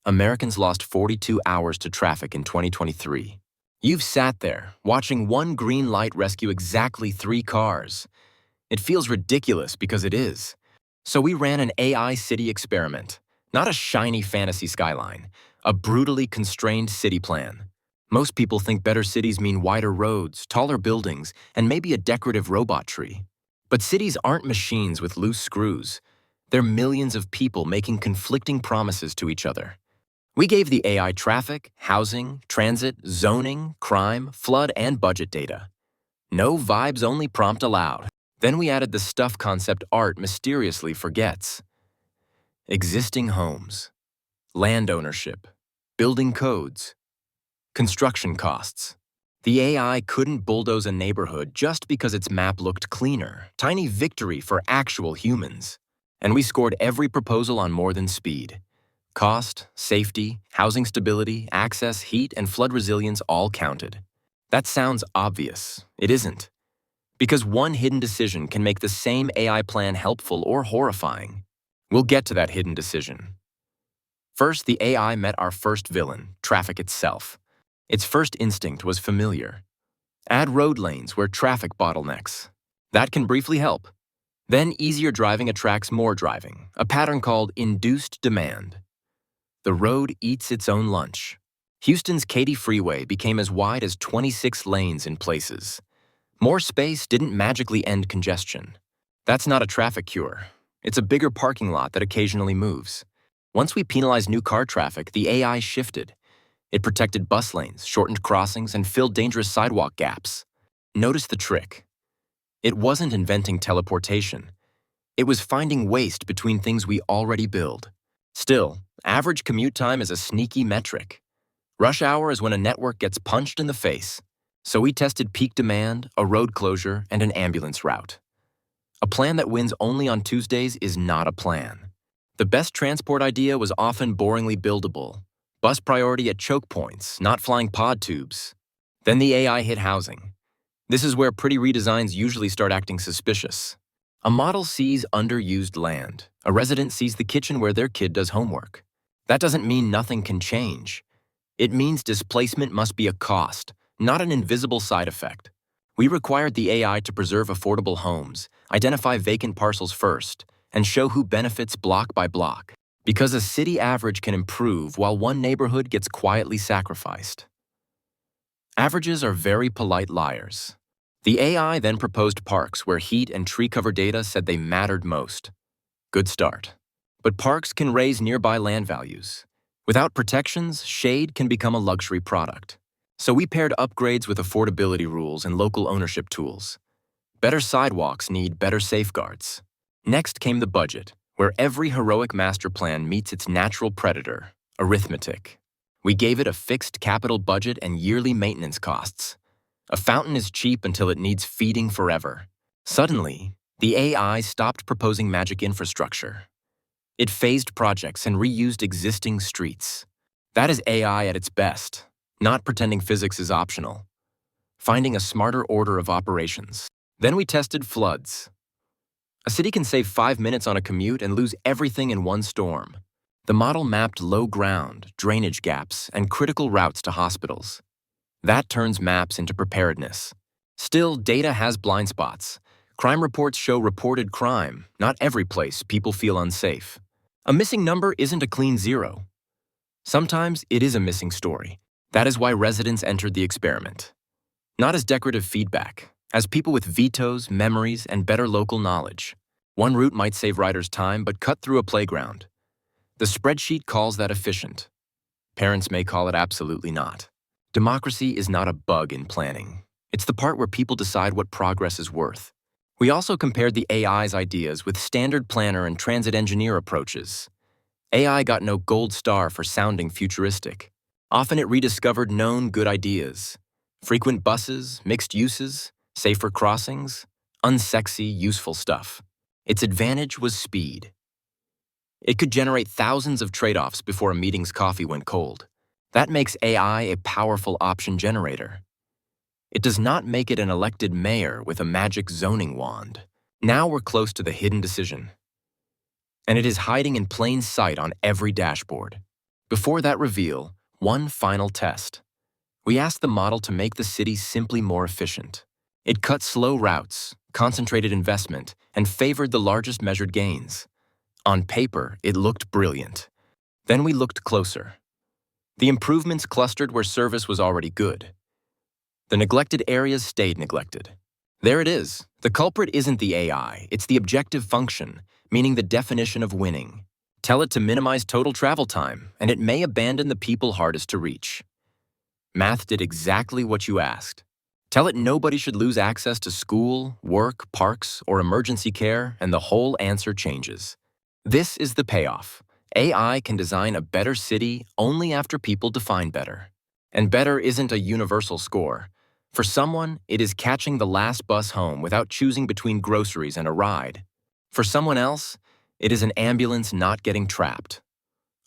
Americans lost 42 hours to traffic in 2023. You've sat there, watching one green light rescue exactly 3 cars. It feels ridiculous because it is. So we ran an AI city experiment, not a shiny fantasy skyline, a brutally constrained city plan. Most people think better cities mean wider roads, taller buildings, and maybe a decorative robot tree. But cities aren't machines with loose screws. They're millions of people making conflicting promises to each other. We gave the AI traffic, housing, transit, zoning, crime, flood, and budget data. No vibes-only prompt allowed. Then we added the stuff concept art mysteriously forgets. Existing homes, land ownership, building codes, construction costs. The AI couldn't bulldoze a neighborhood just because its map looked cleaner. Tiny victory for actual humans. And we scored every proposal on more than speed. Cost, safety, housing stability, access, heat, and flood resilience all counted. That sounds obvious. It isn't. Because one hidden decision can make the same AI plan helpful or horrifying. We'll get to that hidden decision. First, the AI met our first villain, traffic itself. Its first instinct was familiar. Add road lanes where traffic bottlenecks. That can briefly help. Then easier driving attracts more driving, a pattern called induced demand. The road eats its own lunch. Houston's Katy Freeway became as wide as 26 lanes in places. More space didn't magically end congestion. That's not a traffic cure. It's a bigger parking lot that occasionally moves. Once we penalized new car traffic, the AI shifted. It protected bus lanes, shortened crossings, and filled dangerous sidewalk gaps. Notice the trick. It wasn't inventing teleportation. It was finding waste between things we already build. Still, average commute time is a sneaky metric. Rush hour is when a network gets punched in the face. So we tested peak demand, a road closure, and an ambulance route. A plan that wins only on Tuesdays is not a plan. The best transport idea was often boringly buildable. Bus priority at choke points, not flying pod tubes. Then the AI hit housing. This is where pretty redesigns usually start acting suspicious. A model sees underused land. A resident sees the kitchen where their kid does homework. That doesn't mean nothing can change. It means displacement must be a cost, not an invisible side effect. We required the AI to preserve affordable homes, identify vacant parcels first, and show who benefits block by block. Because a city average can improve while one neighborhood gets quietly sacrificed. Averages are very polite liars. The AI then proposed parks where heat and tree cover data said they mattered most. Good start. But parks can raise nearby land values. Without protections, shade can become a luxury product. So we paired upgrades with affordability rules and local ownership tools. Better sidewalks need better safeguards. Next came the budget, where every heroic master plan meets its natural predator, arithmetic. We gave it a fixed capital budget and yearly maintenance costs. A fountain is cheap until it needs feeding forever. Suddenly, the AI stopped proposing magic infrastructure. It phased projects and reused existing streets. That is AI at its best, not pretending physics is optional. Finding a smarter order of operations. Then we tested floods. A city can save 5 minutes on a commute and lose everything in one storm. The model mapped low ground, drainage gaps, and critical routes to hospitals. That turns maps into preparedness. Still, data has blind spots. Crime reports show reported crime, not every place people feel unsafe. A missing number isn't a clean zero. Sometimes it is a missing story. That is why residents entered the experiment. Not as decorative feedback, as people with vetoes, memories, and better local knowledge. One route might save riders time but cut through a playground. The spreadsheet calls that efficient. Parents may call it absolutely not. Democracy is not a bug in planning. It's the part where people decide what progress is worth. We also compared the AI's ideas with standard planner and transit engineer approaches. AI got no gold star for sounding futuristic. Often it rediscovered known good ideas. Frequent buses, mixed uses, safer crossings, unsexy, useful stuff. Its advantage was speed. It could generate thousands of trade-offs before a meeting's coffee went cold. That makes AI a powerful option generator. It does not make it an elected mayor with a magic zoning wand. Now we're close to the hidden decision. And it is hiding in plain sight on every dashboard. Before that reveal, one final test. We asked the model to make the city simply more efficient. It cut slow routes, concentrated investment, and favored the largest measured gains. On paper, it looked brilliant. Then we looked closer. The improvements clustered where service was already good. The neglected areas stayed neglected. There it is. The culprit isn't the AI, it's the objective function, meaning the definition of winning. Tell it to minimize total travel time, and it may abandon the people hardest to reach. Math did exactly what you asked. Tell it nobody should lose access to school, work, parks, or emergency care, and the whole answer changes. This is the payoff. AI can design a better city only after people define better. And better isn't a universal score. For someone, it is catching the last bus home without choosing between groceries and a ride. For someone else, it is an ambulance not getting trapped.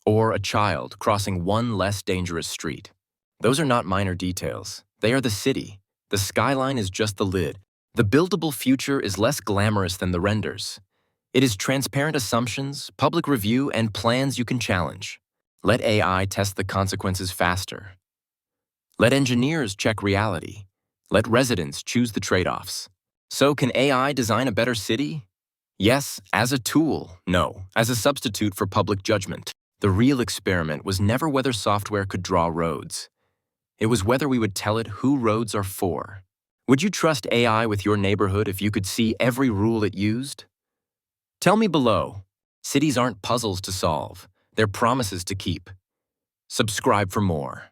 Or a child crossing one less dangerous street. Those are not minor details. They are the city. The skyline is just the lid. The buildable future is less glamorous than the renders. It is transparent assumptions, public review, and plans you can challenge. Let AI test the consequences faster. Let engineers check reality. Let residents choose the trade-offs. So can AI design a better city? Yes, as a tool. No, as a substitute for public judgment. The real experiment was never whether software could draw roads. It was whether we would tell it who roads are for. Would you trust AI with your neighborhood if you could see every rule it used? Tell me below. Cities aren't puzzles to solve. They're promises to keep. Subscribe for more.